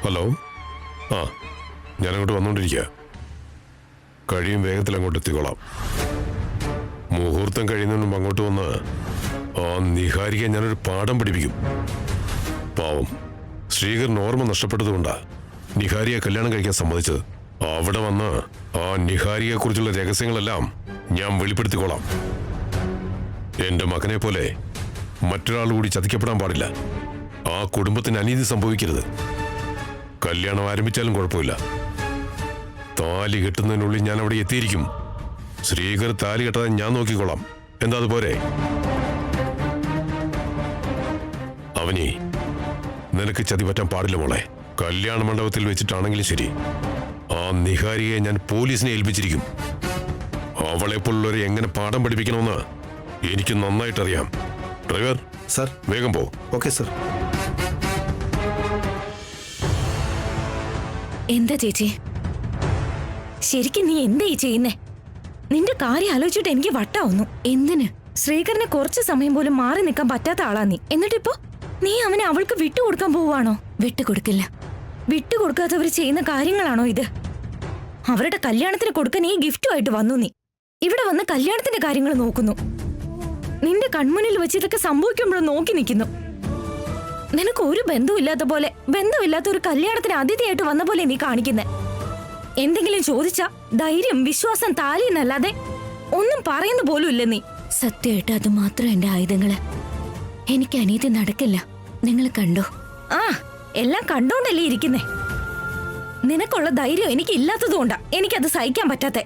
Hello. ആ, ഞാനങ്ങോട്ട് വന്നുകൊണ്ടിരിക്കുക. കഴിയും വേഗത്തിൽ അങ്ങോട്ട് എത്തിക്കോളാം. മുഹൂർത്തം കഴിയുന്നതിന് മുമ്പ് അങ്ങോട്ട് വന്ന് ആ നിഹാരിക ഞാനൊരു പാഠം പഠിപ്പിക്കും. പാവം ശ്രീകറിന് ഓർമ്മ നഷ്ടപ്പെട്ടതുകൊണ്ടാ നിഹാരിയെ കല്യാണം കഴിക്കാൻ സമ്മതിച്ചത്. അവിടെ വന്ന് ആ നിഹാരിയെ കുറിച്ചുള്ള രഹസ്യങ്ങളെല്ലാം ഞാൻ വെളിപ്പെടുത്തിക്കോളാം. എന്റെ മകനെ പോലെ മറ്റൊരാൾ കൂടി ചതിക്കപ്പെടാൻ പാടില്ല. ആ കുടുംബത്തിന് അനീതി സംഭവിക്കരുത്. കല്യാണം ആരംഭിച്ചാലും കുഴപ്പമില്ല. താലി കെട്ടുന്നതിനുള്ളിൽ ഞാൻ അവിടെ എത്തിയിരിക്കും. ശ്രീകർ താലി കെട്ടാതെ ഞാൻ നോക്കിക്കോളാം. എന്താ അതുപോലെ? അവനി, നിനക്ക് ചതി പറ്റാൻ പാടില്ല മോളെ. കല്യാണ മണ്ഡപത്തിൽ വെച്ചിട്ടാണെങ്കിലും ശരി, ആ നിഹാരിയെ ഞാൻ പോലീസിനെ ഏൽപ്പിച്ചിരിക്കും. അവളെ പോലുള്ളവരെ എങ്ങനെ പാഠം പഠിപ്പിക്കണമെന്ന് എനിക്ക് നന്നായിട്ടറിയാം. ഡ്രൈവർ സർ, വേഗം പോ. Okay sir. എന്താ ചേച്ചി, ശരിക്കും നീ എന്താ ഈ ചെയ്യുന്നേ? നിന്റെ കാര്യം ആലോചിച്ചിട്ട് എനിക്ക് വട്ടാവുന്നു. എന്തിന്? ശ്രീകരനെ കുറച്ച് സമയം പോലും മാറി നിൽക്കാൻ പറ്റാത്ത ആളാ നീ. എന്നിട്ടിപ്പോ നീ അവനെ അവൾക്ക് വിട്ടുകൊടുക്കാൻ പോവാണോ? വിട്ടുകൊടുക്കില്ല. വിട്ടുകൊടുക്കാത്തവർ ചെയ്യുന്ന കാര്യങ്ങളാണോ ഇത്? അവരുടെ കല്യാണത്തിന് കൊടുക്കാൻ ഈ ഗിഫ്റ്റുമായിട്ട് വന്നു നീ. ഇവിടെ വന്ന് കല്യാണത്തിന്റെ കാര്യങ്ങൾ നോക്കുന്നു. നിന്റെ കൺമുന്നിൽ വെച്ച് ഇതൊക്കെ സംഭവിക്കുമ്പോഴും നോക്കി നിൽക്കുന്നു. നിനക്ക് ഒരു ബന്ധമില്ലാത്ത പോലെ, ബന്ധമില്ലാത്ത ഒരു കല്യാണത്തിന് അതിഥിയായിട്ട് വന്ന പോലെ നീ കാണിക്കുന്നേ. എന്തെങ്കിലും ചോദിച്ചാ ധൈര്യം, വിശ്വാസം, താലി എന്നല്ലാതെ ഒന്നും പറയുന്ന പോലും ഇല്ല നീ. സത്യമായിട്ട് അത് മാത്രം എന്റെ ആയുധങ്ങള്. എനിക്ക് അനീതി നടക്കില്ല. നിങ്ങൾ കണ്ടോ? ആ, എല്ലാം കണ്ടോണ്ടല്ലേ ഇരിക്കുന്നേ. നിനക്കുള്ള ധൈര്യം എനിക്ക് ഇല്ലാത്തതുകൊണ്ടാ എനിക്കത് സഹിക്കാൻ പറ്റാത്തെ.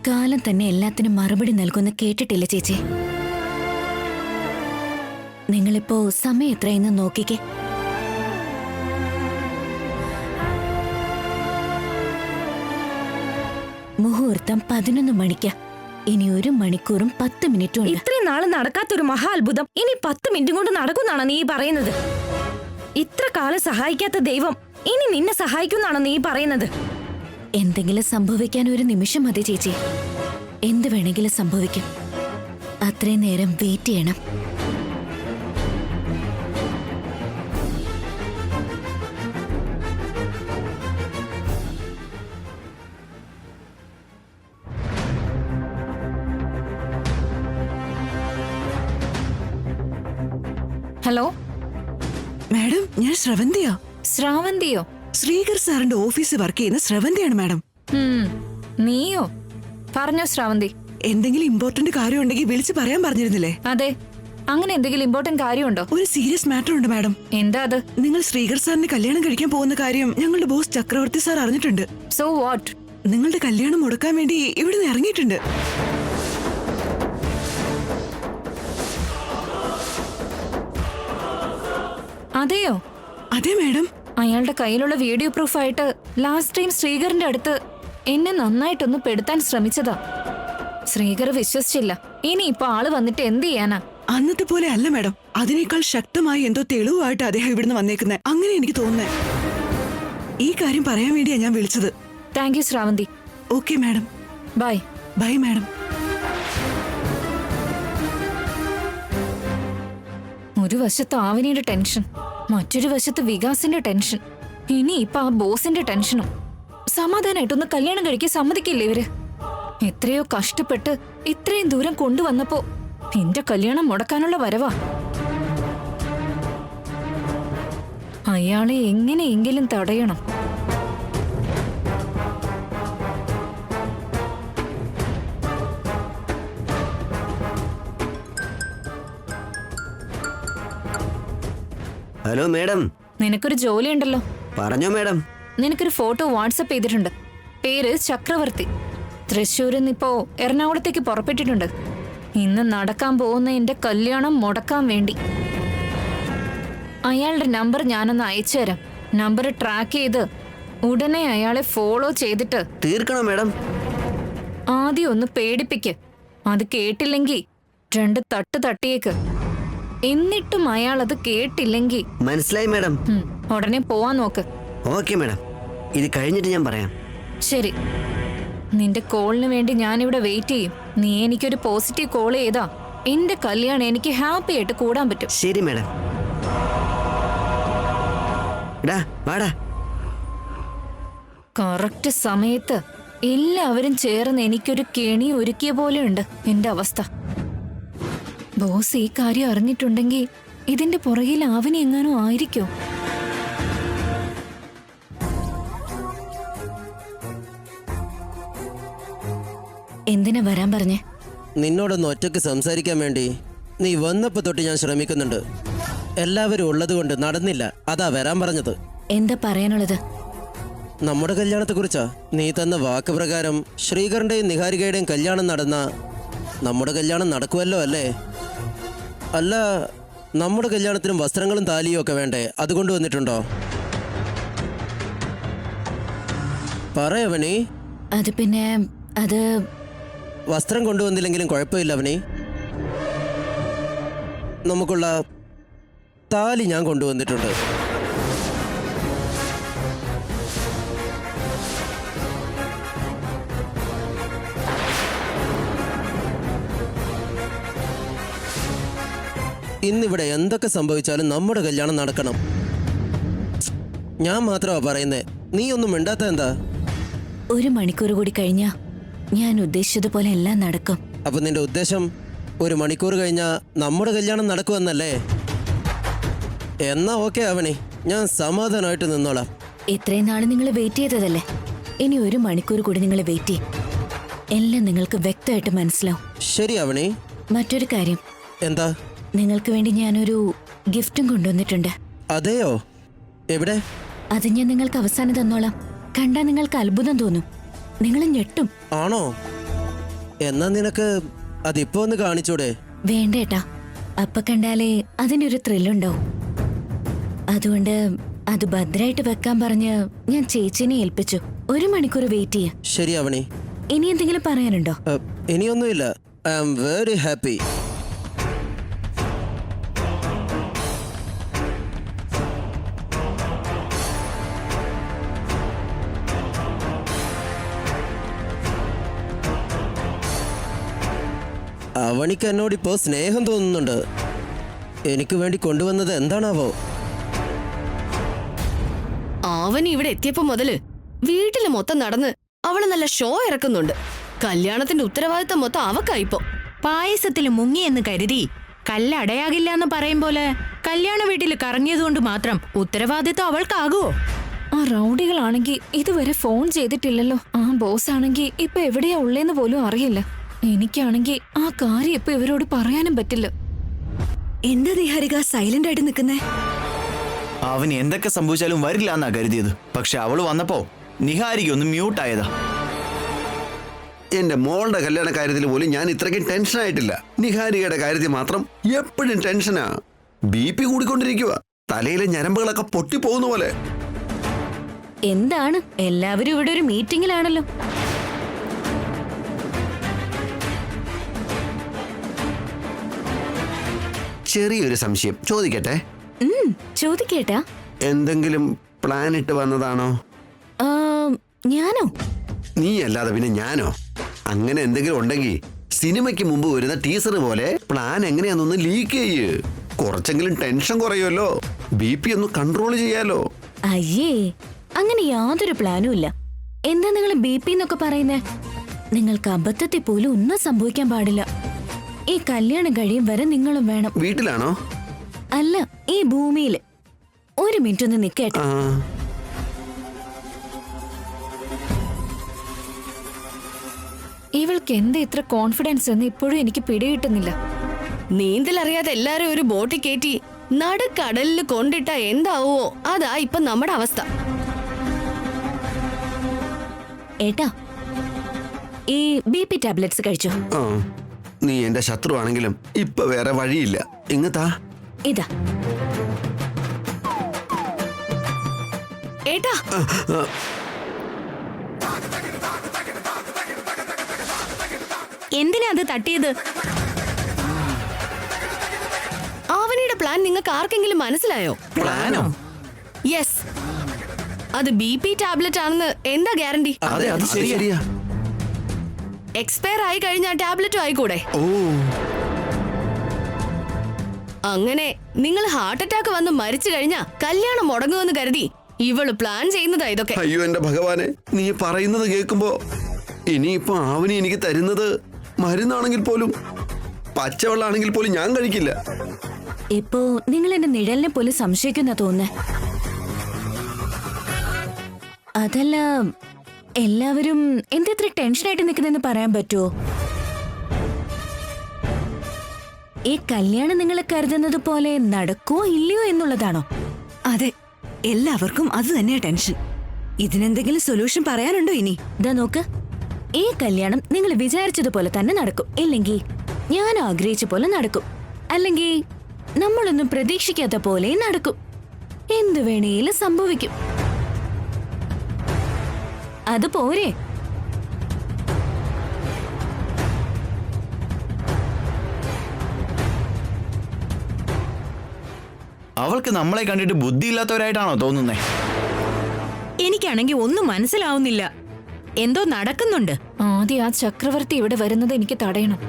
കാലം തന്നെ എല്ലാത്തിനും മറുപടി നൽകുന്ന കേട്ടിട്ടില്ല ചേച്ചി. നിങ്ങളിപ്പോ സമയം എത്രയെന്ന് നോക്കിക്കേ. മുഹൂർത്തം 11 മണിക്കാ. ഇനി 1 മണിക്കൂറും 10 മിനിറ്റും. ഇത്രയും നാള് നടക്കാത്തൊരു മഹാ അത്ഭുതം ഇനി 10 മിനിറ്റും കൊണ്ട് നടക്കുന്നാണോ നീ പറയുന്നത്? ഇത്ര കാലം സഹായിക്കാത്ത ദൈവം ഇനി നിന്നെ സഹായിക്കുന്നാണോ നീ പറയുന്നത്? എന്തെങ്കിലും സംഭവിക്കാൻ 1 നിമിഷം മതി ചേച്ചി. എന്ത് വേണമെങ്കിലും സംഭവിക്കും. അത്രയും നേരം വെയിറ്റ് ചെയ്യണം. ഹലോ മാഡം, ഞാൻ ശ്രവന്തിയാ. ശ്രാവന്തിയോ? ശ്രീകർ സാറിന്റെ ഓഫീസിൽ വർക്ക് ചെയ്യുന്ന ശ്രവന്തിയാണ് മാഡം. നീയോ? പറഞ്ഞോ ശ്രാവന്തി. എന്തെങ്കിലും ഇമ്പോർട്ടന്റ് കാര്യം ഉണ്ടെങ്കിൽ വിളിച്ച് പറയാൻ പറഞ്ഞിരുന്നില്ലേ? അതെ, അങ്ങനെ എന്തെങ്കിലും ഇമ്പോർട്ടന്റ് കാര്യമുണ്ടോ? ഒരു സീരിയസ് മാറ്റർ ഉണ്ട് മാഡം. എന്താ അത്? നിങ്ങൾ ശ്രീകർ സാറിന് കല്യാണം കഴിക്കാൻ പോകുന്ന കാര്യം ഞങ്ങളുടെ ബോസ് ചക്രവർത്തി സാർ അറിഞ്ഞിട്ടുണ്ട്. So what? നിങ്ങളുടെ കല്യാണം മുടക്കാൻ വേണ്ടി ഇവിടുന്ന് ഇറങ്ങിയിട്ടുണ്ട്. അതെയോ? അതെ മാഡം. അയാളുടെ കയ്യിലുള്ള വീഡിയോ പ്രൂഫായിട്ട് ലാസ്റ്റ് ടൈം ശ്രീകറിന്റെ അടുത്ത് എന്നെ നന്നായിട്ടൊന്ന് പെടുത്താൻ ശ്രമിച്ചതാ. ശ്രീകർ വിശ്വസിച്ചില്ല. ഇനി ഇപ്പൊ ആള് വന്നിട്ട് എന്ത് ചെയ്യാനാ? അന്നത്തെ പോലെ അല്ല മാഡം. അതിനേക്കാൾ ശക്തമായി എന്തോ തെളിവായിട്ട് അദ്ദേഹം ഇവിടുന്ന് വന്നേക്കുന്നത്. അങ്ങനെ എനിക്ക് തോന്നുന്നേ. ഈ കാര്യം പറയാൻ വേണ്ടിയാ ഞാൻ വിളിച്ചത്. Thank you Shravanthi. Okay madam. Bye. Bye madam. ഒരു വശത്ത് ആവനിയുടെ ടെൻഷൻ, മറ്റൊരു വശത്ത് വികാസിന്റെ ടെൻഷൻ, ഇനി ഇപ്പൊ ആ ബോസിന്റെ ടെൻഷനും. സമാധാനായിട്ടൊന്ന് കല്യാണം കഴിക്കാൻ സമ്മതിക്കില്ലേ ഇവര്? എത്രയോ കഷ്ടപ്പെട്ട് ഇത്രയും ദൂരം കൊണ്ടുവന്നപ്പോ എന്റെ കല്യാണം മുടക്കാനുള്ള വരവാ. അയാളെ എങ്ങനെയെങ്കിലും തടയണം. Hello madam. നിനക്കൊരു ജോലി ഉണ്ടല്ലോ. പറഞ്ഞോ മേഡം. നിനക്കൊരു ഫോട്ടോ വാട്സപ്പ് ചെയ്തിട്ടുണ്ട്. പേര് ചക്രവർത്തി. തൃശ്ശൂരിൽ നിന്നിപ്പോ എറണാകുളത്തേക്ക് പുറപ്പെട്ടിട്ടുണ്ട്. ഇന്ന് നടക്കാൻ പോകുന്ന എന്റെ കല്യാണം മുടക്കാൻ വേണ്ടി. അയാളുടെ നമ്പർ ഞാനൊന്ന് അയച്ചു തരാം. നമ്പർ ട്രാക്ക് ചെയ്ത് ഉടനെ അയാളെ ഫോളോ ചെയ്തിട്ട് തീർക്കണോ മേഡം? ആദ്യം ഒന്ന് പേടിപ്പിക്ക്. അത് കേട്ടില്ലെങ്കിൽ 2 തട്ട് തട്ടിയേക്ക്. എന്നിട്ടും അയാൾ അത് കേട്ടില്ലെങ്കിൽ മനസ്സിലായി മേഡം. ഉടനെ പോവാൻ നോക്ക്. ഓക്കെ മേഡം, ഇത് കഴിഞ്ഞിട്ട് ഞാൻ പറയാം. ശരി, നിന്റെ കോളിന് വേണ്ടി ഞാനിവിടെ വെയിറ്റ് ചെയ്യും. നീ എനിക്കൊരു പോസിറ്റീവ് കോൾ ചെയ്താ എന്റെ കല്യാണം എനിക്ക് ഹാപ്പി ആയിട്ട് കൂടാൻ പറ്റും. ശരി മേഡം. വാടാ. കറക്റ്റ് സമയത്ത് എല്ലാവരും ചേർന്ന് എനിക്കൊരു കെണി ഒരുക്കിയ പോലെയുണ്ട് എന്റെ അവസ്ഥ. ബോസ് ഈ കാര്യം അറിഞ്ഞിട്ടുണ്ടെങ്കിൽ ഇതിന്റെ പുറകിൽ ആവനി എങ്ങാനും ആയിരിക്കോ? എന്തിനാ വരാൻ പറഞ്ഞേ? നിന്നോടൊന്ന് ഒറ്റയ്ക്ക് സംസാരിക്കാൻ വേണ്ടി നീ വന്നപ്പോ തൊട്ട് ഞാൻ ശ്രമിക്കുന്നുണ്ട്. എല്ലാവരും ഉള്ളതുകൊണ്ട് നടന്നില്ല, അതാ വരാൻ പറഞ്ഞത്. എന്താ പറയാനുള്ളത്? നമ്മുടെ കല്യാണത്തെക്കുറിച്ചാ. നീ തന്ന വാക്ക് പ്രകാരം ശ്രീകറിന്റെയും നിഹാരികയുടെയും കല്യാണം നടന്ന നമ്മുടെ കല്യാണം നടക്കുമല്ലോ അല്ലേ? അല്ല, നമ്മുടെ കല്യാണത്തിനും വസ്ത്രങ്ങളും താലിയും ഒക്കെ വേണ്ടേ? അത് കൊണ്ടുവന്നിട്ടുണ്ടോ? പറയവനി. അത് പിന്നെ അത് വസ്ത്രം കൊണ്ടുവന്നില്ലെങ്കിലും കുഴപ്പമില്ല അവനി. നമുക്കുള്ള താലി ഞാൻ കൊണ്ടുവന്നിട്ടുണ്ട്. ഇന്നിവിടെ എന്തൊക്കെ സംഭവിച്ചാലും നമ്മുടെ കല്യാണം നടക്കണം. ഞാൻ മാത്രമാ പറയുന്നേ, നീ ഒന്നും മിണ്ടാത്ത എന്താ? 1 മണിക്കൂർ കൂടി കഴിഞ്ഞാ ഞാൻ ഉദ്ദേശിച്ചതുപോലെ എല്ലാം നടക്കും. അപ്പൊ നിന്റെ ഉദ്ദേശം 1 മണിക്കൂർ കഴിഞ്ഞാ നമ്മുടെ കല്യാണം നടക്കുമെന്നല്ലേ? എന്നാ ഓക്കെ അവണി, ഞാൻ സമാധാനമായിട്ട് നിന്നോളാം. ഇത്രയും നാള് നിങ്ങൾ വെയിറ്റ് ചെയ്തതല്ലേ, ഇനി 1 മണിക്കൂർ കൂടി നിങ്ങൾ വെയിറ്റ് ചെയ്യും. എല്ലാം നിങ്ങൾക്ക് വ്യക്തമായിട്ട് മനസ്സിലാവും. ശരി അവണി. മറ്റൊരു കാര്യം, എന്താ? നിങ്ങൾക്ക് വേണ്ടി ഞാനൊരു ഗിഫ്റ്റും കൊണ്ടുവന്നിട്ടുണ്ട്. അതെയോ? എവിടെ? അത് ഞാൻ നിങ്ങൾക്ക് അവസാനം തന്നോളാം. കണ്ടാ നിങ്ങൾക്ക് അത്ഭുതം തോന്നും, നിങ്ങൾ ഞെട്ടും. ആണോ? എന്നാ നിനക്ക് അതിപ്പോ ഒന്ന് കാണിച്ചൂടെ? വേണ്ടേട്ടാ, അപ്പൊ കണ്ടാലേ അതിനൊരു ത്രില്ലുണ്ടാവും. അതുകൊണ്ട് അത് ഭദ്രായിട്ട് വെക്കാൻ പറഞ്ഞ് ഞാൻ ചേച്ചിനെ ഏൽപ്പിച്ചു. 1 മണിക്കൂർ വെയിറ്റ് ചെയ്യാം. ശരി അവണി. ഇനി എന്തെങ്കിലും പറയാനുണ്ടോ? ഇനിയൊന്നുമില്ല. I am very happy. അവണിക്ക് എന്നോടിപ്പോ സ്നേഹം തോന്നുന്നുണ്ട്. എനിക്ക് വേണ്ടി കൊണ്ടുവന്നത് എന്താണാവോ? അവൻ ഇവിടെ എത്തിയപ്പോ മുതല് വീട്ടില് മൊത്തം നടന്ന് അവള് നല്ല ഷോ ഇറക്കുന്നുണ്ട്. കല്യാണത്തിന്റെ ഉത്തരവാദിത്തം മൊത്തം അവക്കായിപ്പോ. പായസത്തിൽ മുങ്ങിയെന്ന് കരുതി കല്ലടയാകില്ല എന്ന് പറയും പോലെ കല്യാണ വീട്ടിൽ കറങ്ങിയതുകൊണ്ട് മാത്രം ഉത്തരവാദിത്തം അവൾക്കാകുവോ? ആ റൗഡികളാണെങ്കിൽ ഇതുവരെ ഫോൺ ചെയ്തിട്ടില്ലല്ലോ. ആ ബോസ് ആണെങ്കിൽ ഇപ്പൊ എവിടെയാ ഉള്ളേന്ന് പോലും അറിയില്ല. എനിക്കാണെങ്കിൽ ആ കാര്യം ഇപ്പൊ ഇവരോട് പറയാനും പറ്റില്ല. എന്താ നിഹാരിക സൈലന്റ് ആയിട്ട് നിൽക്കുന്നേ? അവന് എന്തൊക്കെ സംഭവിച്ചാലും വരില്ല എന്നാ കരുതിയത്. പക്ഷെ അവള് വന്നപ്പോ നിഹാരിക ഒന്ന് മ്യൂട്ടായതാ. എന്റെ മോളുടെ കല്യാണ കാര്യത്തിൽ പോലും ഞാൻ ഇത്രയ്ക്കും ടെൻഷൻ ആയിട്ടില്ല. നിഹാരികയുടെ കാര്യത്തിൽ മാത്രം എപ്പോഴും ടെൻഷനാ. BP കൂടിക്കൊണ്ടിരിക്കുക. തലയിലെ ഞരമ്പുകളൊക്കെ പൊട്ടിപ്പോകുന്ന പോലെ. എന്താണ് എല്ലാവരും ഇവിടെ ഒരു മീറ്റിംഗിലാണല്ലോ. ചെറിയൊരു സംശയം ചോദിക്കട്ടെ? ചോദിക്കേട്ടാ. എന്തെങ്കിലും പ്ലാൻ ഇട്ട് വന്നതാണോ? ഞാനോ? നീ അല്ലാതെ പിന്നെ ഞാനോ? അങ്ങനെ എന്തെങ്കിലും ഉണ്ടെങ്കിൽ സിനിമയ്ക്ക് മുമ്പ് വരുന്ന ടീസർ പോലെ പ്ലാൻ എങ്ങനെയാണെന്നൊന്ന് ലീക്ക് ചെയ്യ്. കുറച്ചെങ്കിലും ടെൻഷൻ കുറയുമല്ലോ. BP ഒന്ന് കൺട്രോൾ ചെയ്യാലോ. അയ്യേ, അങ്ങനെ യാതൊരു പ്ലാനും ഇല്ല. എന്താ നിങ്ങൾ BP എന്നൊക്കെ പറയുന്നേ? നിങ്ങൾക്ക് അബദ്ധത്തിൽ പോലും ഒന്നും സംഭവിക്കാൻ പാടില്ല. ഈ കല്യാണം കഴിയും വരെ നിങ്ങളും വേണം. വീട്ടിലാണോ? അല്ല, ഈ ഭൂമിയില്. 1 മിനിറ്റ് ഒന്ന് നിക്കേട്ടെ. ഇവൾക്ക് എന്താ ഇത്ര കോൺഫിഡൻസ് എന്ന് ഇപ്പോഴും എനിക്ക് പിടികിട്ടുന്നില്ല. നീന്തലറിയാതെ എല്ലാരും ഒരു ബോട്ടിൽ കയറ്റി നടുക്കടലിൽ കൊണ്ടിട്ട എന്താവോ അതാ ഇപ്പൊ നമ്മുടെ അവസ്ഥ. ഏട്ടാ, ഈ BP ടാബ്ലറ്റ്സ് കഴിച്ചോ? നീ എന്റെ ശത്രു ആണെങ്കിലും ഇപ്പൊ വേറെ വഴിയില്ല. ഇങ്ങത്താ. ഇതാ. ഏട്ടാ, എന്തിനാ അത് തട്ടിയത്? അവനിയുടെ പ്ലാൻ നിങ്ങൾക്ക് ആർക്കെങ്കിലും മനസ്സിലായോ? പ്ലാനോ? യെസ്, അത് BP ടാബ്ലറ്റ് ആണെന്ന് എന്താ ഗ്യാരണ്ടി? അതെ, അത് ശരിയാ. എക്സ്പയർ ആയി കഴിഞ്ഞാൽ ടാബ്ലറ്റും ആയിക്കൂടെ? അങ്ങനെ നിങ്ങൾ ഹാർട്ട് അറ്റാക്ക് വന്ന് മരിച്ചു കഴിഞ്ഞാ കല്യാണം മുടങ്ങുമെന്ന് കരുതി ഇവള് പ്ലാൻ ചെയ്യുന്നതാ ഇതൊക്കെ. അയ്യോ എന്റെ ഭഗവാനെ, നീ പറയുന്നത് കേൾക്കുമ്പോ ഇനിയിപ്പോ ആവണി എനിക്ക് തരുന്നത് മരുന്നാണെങ്കിൽ പോലും പച്ചവെള്ളാണെങ്കിൽ പോലും ഞാൻ കഴിക്കില്ല. ഇപ്പോ നിങ്ങൾ എന്റെ നിഴലിനെ പോലും സംശയിക്കുന്ന തോന്നുന്നേ. അതല്ല, എല്ലാവരും എന്തെത്ര ടെൻഷനായിട്ട് നിൽക്കുന്നെന്ന് പറയാൻ പറ്റുമോ? ഈ കല്യാണം നിങ്ങൾ കരുതുന്നത് പോലെ നടക്കുവോ ഇല്ലയോ എന്നുള്ളതാണോ? അതെ, എല്ലാവർക്കും അത് തന്നെയാ ടെൻഷൻ. ഇതിനെന്തെങ്കിലും സൊല്യൂഷൻ പറയാനുണ്ടോ ഇനി? ഇതാ നോക്ക്, ഈ കല്യാണം നിങ്ങൾ വിചാരിച്ചതുപോലെ തന്നെ നടക്കും. ഇല്ലെങ്കിൽ ഞാൻ ആഗ്രഹിച്ച പോലെ നടക്കും. അല്ലെങ്കിൽ നമ്മളൊന്നും പ്രതീക്ഷിക്കാത്ത പോലെ നടക്കും. എന്തു വേണേലും സംഭവിക്കും. അത് പോരെ? അവൾക്ക് നമ്മളെ കണ്ടിട്ട് ബുദ്ധിയില്ലാത്തവരായിട്ടാണോ തോന്നുന്നേ? എനിക്കാണെങ്കിൽ ഒന്നും മനസ്സിലാവുന്നില്ല. എന്തോ നടക്കുന്നുണ്ട്. ആദ്യം ആ ചക്രവർത്തി ഇവിടെ വരുന്നത് എനിക്ക് തടയണം.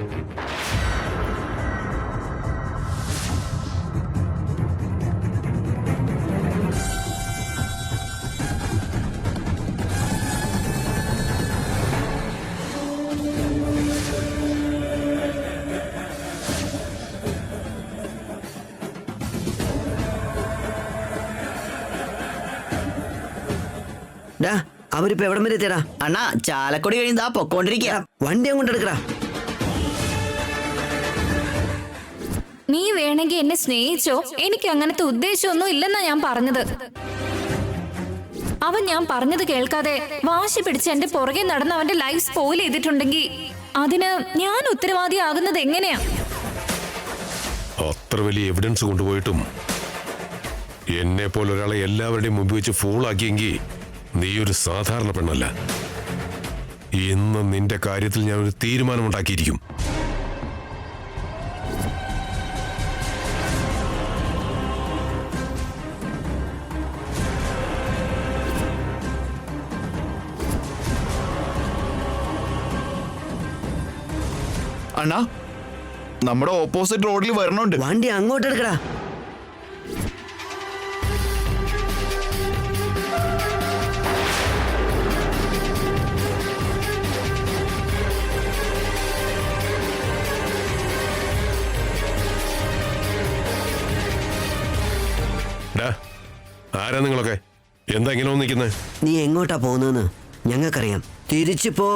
ഡാ, അവരിപ്പോ എവിടം വരെ എത്തിയടാ? അണ്ണാ, ചാലക്കുടി കഴിഞ്ഞാ പൊക്കോണ്ടിരിക്കുക. വണ്ടി അങ്ങോട്ട് എടുക്കടാ. നീ വേണമെങ്കിൽ എന്നെ സ്നേഹിച്ചോ, എനിക്ക് അങ്ങനത്തെ ഉദ്ദേശമൊന്നും ഇല്ലെന്നാ ഞാൻ പറഞ്ഞത്. അവൻ ഞാൻ പറഞ്ഞത് കേൾക്കാതെ വാശി പിടിച്ച് എന്റെ പുറകെ നടന്ന് അവന്റെ ലൈഫ് സ്പോയിൽ ചെയ്തിട്ടുണ്ടെങ്കിൽ അതിന് ഞാൻ ഉത്തരവാദിയാകുന്നത് എങ്ങനെയാ? അത്ര വലിയ എവിഡൻസ് കൊണ്ടുപോയിട്ടും എന്നെ പോലെ ഒരാളെ എല്ലാവരുടെയും മുമ്പിൽ വെച്ച് ഫൂളാക്കിയെങ്കിൽ നീ ഒരു സാധാരണ പെണ്ണല്ല. ഇന്ന് നിന്റെ കാര്യത്തിൽ ഞാൻ ഒരു തീരുമാനമുണ്ടാക്കിയിരിക്കും. അണ്ണാ, നമ്മുടെ ഓപ്പോസിറ്റ് റോഡിൽ വരണുണ്ട്. വണ്ടി അങ്ങോട്ട് എടുക്കടാ. ആരാ നിങ്ങളൊക്കെ? എന്താ ഇങ്ങനെ നിൽക്കുന്നേ? നീ എങ്ങോട്ടാ പോകുന്നതെന്ന് ഞങ്ങൾക്കറിയാം. തിരിച്ചു പോ.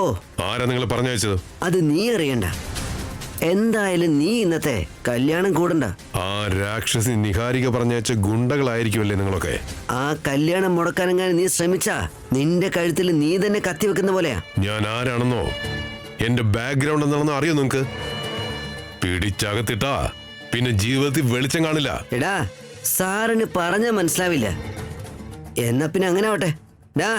ആരാ നിങ്ങൾ പറഞ്ഞയച്ചത്? അത് നീ അറിയണ്ട. എന്തായാലും നീ ഇന്നത്തെ കല്യാണം കൂടണ്ട. ആ രാക്ഷസി നിഹാരിക പറഞ്ഞയച്ച ഗുണ്ടകളായിരിക്കുമല്ലേ നിങ്ങളൊക്കെ? ആ കല്യാണം മുടക്കാനെങ്ങാനും നീ ശ്രമിച്ചാ നിന്റെ കഴുത്തിൽ നീ തന്നെ കത്തിവെക്കുന്ന പോലെയാ. ഞാൻ ആരാണെന്നോ എന്റെ ബാക്ക്ഗ്രൗണ്ട് എന്താണെന്നോ അറിയോ നിങ്ങക്ക്? പിടിച്ചകത്തിട്ടാ പിന്നെ ജീവിതത്തിൽ വെളിച്ചം കാണില്ല. എടാ, സാറിന് പറഞ്ഞ മനസ്സിലാവില്ല. എന്നാ പിന്നെ അങ്ങനെ ആവട്ടെ. ഡാ,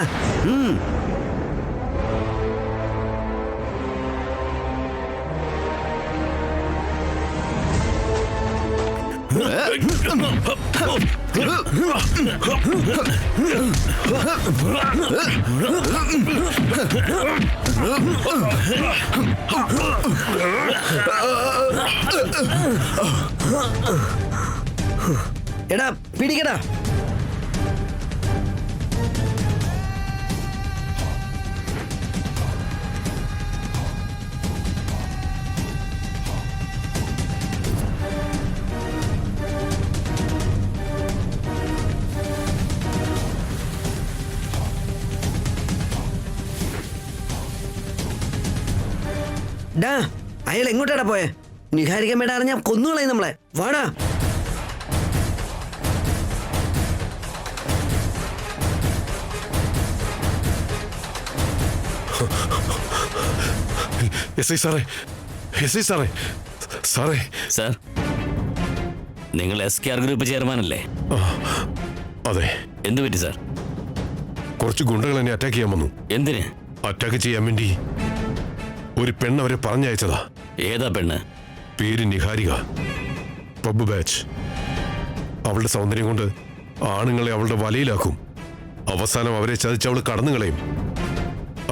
എടാ പിടിക്കടാ. ഡാ, അയാൾ എങ്ങോട്ടാടാ പോയെ? നിഹാരികമ്മയുടെ അറിഞ്ഞാ കൊന്നുകളയും നമ്മളെ. വാടാ. എസ് ഐ സാറേ, എസ് ഐ സാറേ, സാറേ. സാർ, നിങ്ങൾ SKR ഗ്രൂപ്പ് ചെയർമാനല്ലേ? അതെ. എന്തു പറ്റി സാർ? കുറച്ച് ഗുണ്ടകൾ എന്നെ അറ്റാക്ക് ചെയ്യാൻ വന്നു. എന്തിന്? അറ്റാക്ക് ചെയ്യാൻ വേണ്ടി ഒരു പെണ്ണ് അവരെ പറഞ്ഞയച്ചതാ. ഏതാ പെണ്ണ്? പേര് നിഹാരിക, പബ് ബാച്ച്. അവളുടെ സൗന്ദര്യം കൊണ്ട് ആണുങ്ങളെ അവളുടെ വലയിലാക്കും. അവസാനം അവരെ ചതിച്ച് അവൾ കടന്നുകളയും.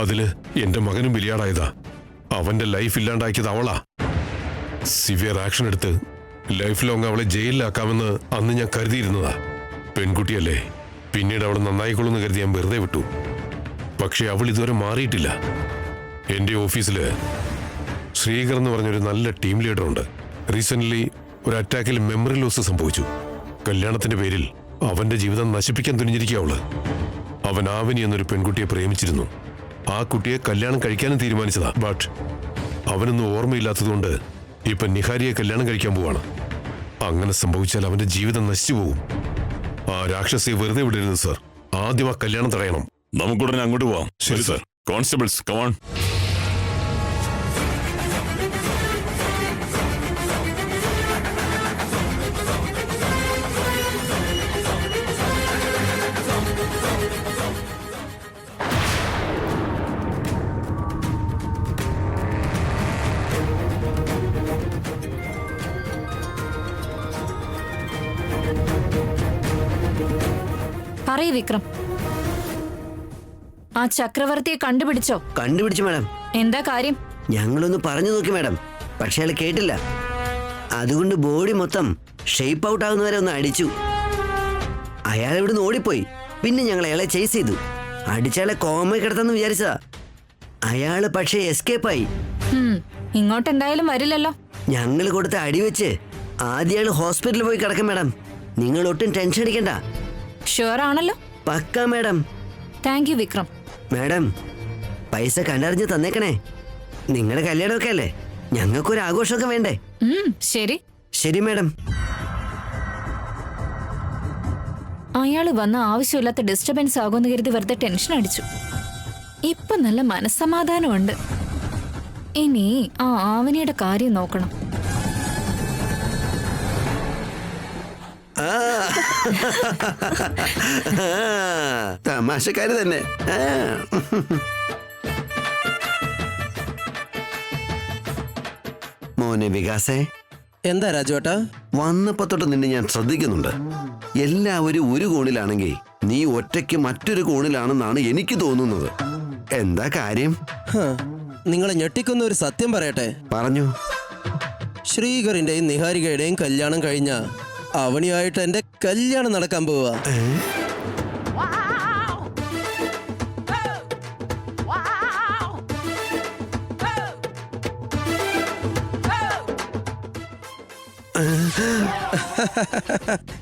അതില് എന്റെ മകനും ബലിയാടായതാ. അവന്റെ ലൈഫ് ഇല്ലാണ്ടാക്കിയത് അവളാ. സിവിയർ ആക്ഷൻ എടുത്ത് ലൈഫ് ലോങ് അവളെ ജയിലിലാക്കാമെന്ന് അന്ന് ഞാൻ കരുതിയിരുന്നതാ. പെൺകുട്ടിയല്ലേ, പിന്നീട് അവൾ നന്നായിക്കൊള്ളുമെന്ന് കരുതി ഞാൻ വെറുതെ വിട്ടു. പക്ഷെ അവൾ ഇതുവരെ മാറിയിട്ടില്ല. എൻ്റെ ഓഫീസിൽ ശ്രീകർ എന്ന് പറഞ്ഞൊരു നല്ല ടീം ലീഡറുണ്ട്. റീസെൻ്റ്ലി ഒരു അറ്റാക്കിൽ മെമ്മറി ലോസ് സംഭവിച്ചു. കല്യാണത്തിന്റെ പേരിൽ അവന്റെ ജീവിതം നശിപ്പിക്കാൻ തുനിഞ്ഞിരിക്കുക അവള്. അവൻ ആവനി എന്നൊരു പെൺകുട്ടിയെ പ്രേമിച്ചിരുന്നു. ആ കുട്ടിയെ കല്യാണം കഴിക്കാനും തീരുമാനിച്ചതാ. ബട്ട് അവനൊന്നും ഓർമ്മയില്ലാത്തതുകൊണ്ട് ഇപ്പൊ നിഹാരിയെ കല്യാണം കഴിക്കാൻ പോവാണ്. അങ്ങനെ സംഭവിച്ചാൽ അവന്റെ ജീവിതം നശിച്ചു പോകും. ആ രാക്ഷസിയെ വെറുതെ വിടരുത് സർ. ആദ്യം ആ കല്യാണം തടയണം. നമുക്കുടനെ അങ്ങോട്ട് പോവാം. ശരി സർ. Constables come on. പറയ് വിക്രം, ആ ചക്രവർത്തിയെ കണ്ടുപിടിച്ചോ? കണ്ടുപിടിച്ചു മാഡം. എന്താ കാര്യം? ഞങ്ങളൊന്ന് പറഞ്ഞു നോക്കി മാഡം, പക്ഷെ അയാൾ കേട്ടില്ല. അതുകൊണ്ട് ബോഡി മൊത്തം ഷേപ്പ് ഔട്ട് ആകുന്നവരെ ഒന്ന് അടിച്ചു. അയാൾ ഇവിടുന്ന് ഓടിപ്പോയി. പിന്നെ ഞങ്ങൾ അയാളെ ചേസ് ചെയ്തു. അടിച്ചയാളെ കോമ കിടത്തെന്ന് വിചാരിച്ചതാ. അയാള് പക്ഷേ എസ്കേപ്പായി. ഇങ്ങോട്ട് എന്തായാലും വരില്ലല്ലോ. ഞങ്ങൾ കൊടുത്ത അടി വെച്ച് ആദ്യം അയാൾ ഹോസ്പിറ്റലിൽ പോയി കിടക്കും മാഡം. നിങ്ങൾ ഒട്ടും ടെൻഷൻ അടിക്കണ്ട. ഷുവർ ആണല്ലോ? പക്കാ madam. Thank you Vikram. Madam, പൈസ കണ്ടറിഞ്ഞ് തന്നേക്കണേ. നിങ്ങളുടെ കല്യാണമൊക്കെ അല്ലേ, ഞങ്ങൾക്കൊരു ആഘോഷമൊക്കെ വേണ്ടേ? ശരി ശരി മാഡം. അയാള് വന്ന ആവശ്യമില്ലാത്ത ഡിസ്റ്റർബൻസ് ആകുമെന്ന് കരുതി വെറുതെ ടെൻഷൻ അടിച്ചു. ഇപ്പൊ നല്ല മനസ്സമാധാനമുണ്ട്. ഇനി ആ ആവനിയുടെ കാര്യം നോക്കണം. തമാശക്കാര് തന്നെ. മോനെ വികാസേ. എന്താ രാജുവേട്ടാ? വന്നപ്പോ തൊട്ട് നിന്നെ ഞാൻ ശ്രദ്ധിക്കുന്നുണ്ട്. എല്ലാവരും ഒരു കോണിലാണെങ്കിൽ നീ ഒറ്റയ്ക്ക് മറ്റൊരു കോണിലാണെന്നാണ് എനിക്ക് തോന്നുന്നത്. എന്താ കാര്യം? നിങ്ങളെ ഞെട്ടിക്കുന്ന ഒരു സത്യം പറയട്ടെ. പറഞ്ഞു. ശ്രീകറിന്റെയും നിഹാരികയുടെയും കല്യാണം കഴിഞ്ഞ അവണിയായിട്ട് എന്റെ കല്യാണം നടക്കാൻ പോവാ.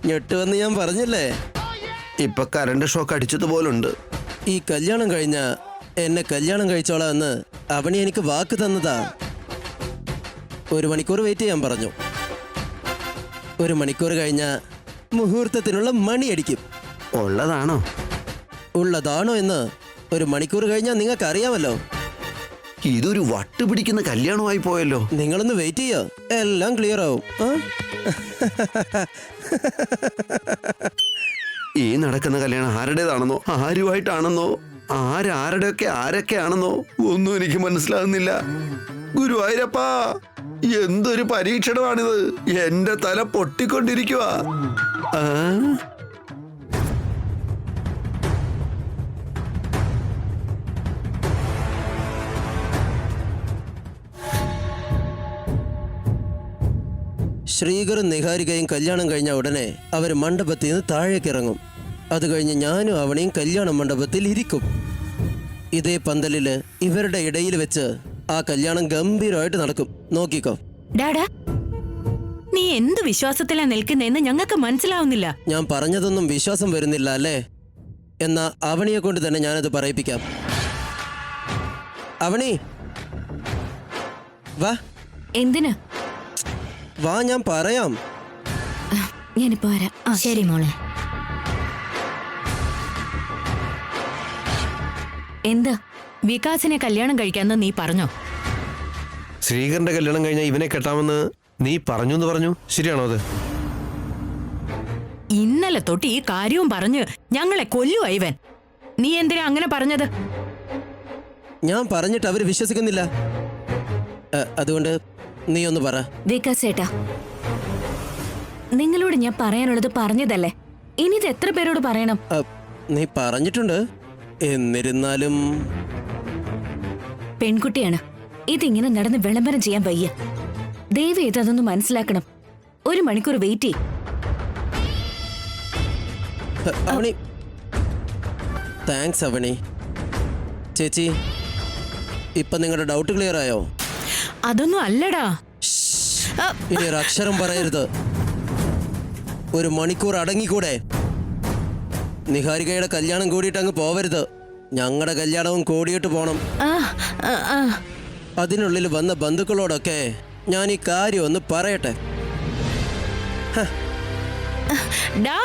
ഞെട്ടുവെന്ന് ഞാൻ പറഞ്ഞില്ലേ? ഇപ്പൊ കറണ്ട് ഷോക്ക് അടിച്ചതുപോലുണ്ട്. ഈ കല്യാണം കഴിഞ്ഞ എന്നെ കല്യാണം കഴിച്ചോളാം എന്ന് അവണി എനിക്ക് വാക്ക് തന്നതാ. 1 മണിക്കൂർ വെയിറ്റ് ചെയ്യാൻ പറഞ്ഞു. 1 മണിക്കൂർ കഴിഞ്ഞ മുഹൂർത്തത്തിനുള്ള മണിയടിക്കും. ഉള്ളതാണോ? ഉള്ളതാണോ എന്ന് 1 മണിക്കൂർ കഴിഞ്ഞാൽ നിങ്ങൾക്ക് അറിയാമല്ലോ. ഇതൊരു വട്ടുപിടിക്കുന്ന കല്യാണമായി പോയല്ലോ. നിങ്ങളൊന്ന് വെയിറ്റ് ചെയ്യോ, എല്ലാം ക്ലിയർ ആവും. ഈ നടക്കുന്ന കല്യാണം ആരുടേതാണെന്നോ ആരുമായിട്ടാണെന്നോ ആരൊക്കെയാണെന്നോ ഒന്നും എനിക്ക് മനസ്സിലാകുന്നില്ല. ഗുരുവായൂരപ്പാ, എന്തൊരു പരീക്ഷണമാണിത്. എന്റെ തല പൊട്ടിക്കൊണ്ടിരിക്കുക. ശ്രീകറും നിഹാരികയും കല്യാണം കഴിഞ്ഞ ഉടനെ അവർ മണ്ഡപത്തിൽ നിന്ന് താഴേക്ക് ഇറങ്ങും. അത് കഴിഞ്ഞ് ഞാനും അവനെയും കല്യാണ മണ്ഡപത്തിൽ ഇരിക്കും. ഇതേ പന്തലില് ഇവരുടെ ഇടയിൽ വെച്ച് ആ കല്യാണം ഗംഭീരമായിട്ട് നടക്കും. നോക്കിക്കോ. ഡാഡാ, നീ എന്ത് വിശ്വാസത്തിലാ നിൽക്കുന്നതെന്ന് ഞങ്ങൾക്ക് മനസ്സിലാവുന്നില്ല. ഞാൻ പറഞ്ഞതൊന്നും വിശ്വാസം വരുന്നില്ല അല്ലേ? എന്നാ അവണിയെ കൊണ്ട് തന്നെ ഞാനത് പറയിപ്പിക്കാം. അവണി, വാ. എന്തിനാ? വാ, ഞാൻ പറയാം. ഞാനിപ്പോ വരാം. ശരി മോളെ. എന്താ? വികാസിനെ കല്യാണം കഴിക്കാന്ന് നീ പറഞ്ഞോ? ശ്രീകറിന്റെ കല്യാണം കഴിഞ്ഞാൽ ഇവനെ കെട്ടാമെന്ന് നീ പറഞ്ഞു എന്ന് പറഞ്ഞു. ശരിയാണോ അത്? ഇന്നലെ തൊട്ട് ഈ കാര്യവും പറഞ്ഞ് ഞങ്ങളെ കൊല്ലുവാ ഇവൻ. നീ എന്തിനാ അങ്ങനെ പറഞ്ഞത്? ഞാൻ പറഞ്ഞിട്ട് അവര് വിശ്വസിക്കുന്നില്ല. അതുകൊണ്ട് നീ ഒന്ന് പറ. വികാസേട്ടാ, നിങ്ങളോട് ഞാൻ പറയാനുള്ളത് പറഞ്ഞതല്ലേ. ഇനി ഇത് എത്ര പേരോട് പറയണം? നീ പറഞ്ഞിട്ടുണ്ട്. എന്നിരുന്നാലും പെൺകുട്ടിയാണ്. ഇതിങ്ങനെ നടന്ന് വിളംബരം ചെയ്യാൻ വയ്യ. ദയവ് ചെയ്ത് അതൊന്ന് മനസ്സിലാക്കണം. 1 മണിക്കൂർ വെയിറ്റ് ചെയ്യും. അവണി, താങ്ക്സ് അവനി. ചേച്ചി, ഇപ്പൊ നിങ്ങളുടെ ഡൗട്ട് ക്ലിയർ ആയോ? അതൊന്നും അല്ലടാ. ഇനി ഒരു അക്ഷരം പറയരുത്. ഒരു മണിക്കൂർ അടങ്ങിക്കൂടെ? നിഹാരികയുടെ കല്യാണം കൂടിയിട്ട് അങ്ങ് പോവരുത്. ഞങ്ങളുടെ കല്യാണവും കൂടിയിട്ട് പോണം. ആ, ആ, ആ. അതിനുള്ളിൽ വന്ന ബന്ധുക്കളോടൊക്കെ ഞാൻ ഈ കാര്യം ഒന്ന് പറയട്ടെ. ഡാ,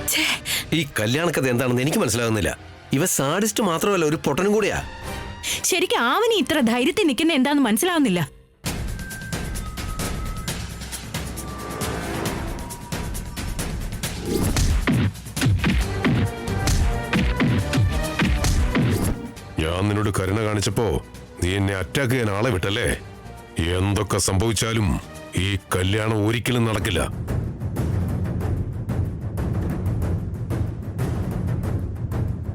ഛേ. ഈ കല്യാണക്കഥ എന്താണെന്ന് എനിക്ക് മനസ്സിലാകുന്നില്ല. ഇവ സാഡിസ്റ്റ് മാത്രമല്ല, ഒരു പൊട്ടനും കൂടിയാ. ശരിക്കും ആവനി ഇത്ര ധൈര്യത്തിൽ നിൽക്കുന്ന എന്താന്ന് മനസ്സിലാവുന്നില്ല. ഞാൻ നിന്നോട് കരുണ കാണിച്ചപ്പോ നീ എന്നെ അറ്റാക്ക് ചെയ്യാൻ ആളെ വിട്ടല്ലേ? എന്തൊക്കെ സംഭവിച്ചാലും ഈ കല്യാണം ഒരിക്കലും നടക്കില്ല.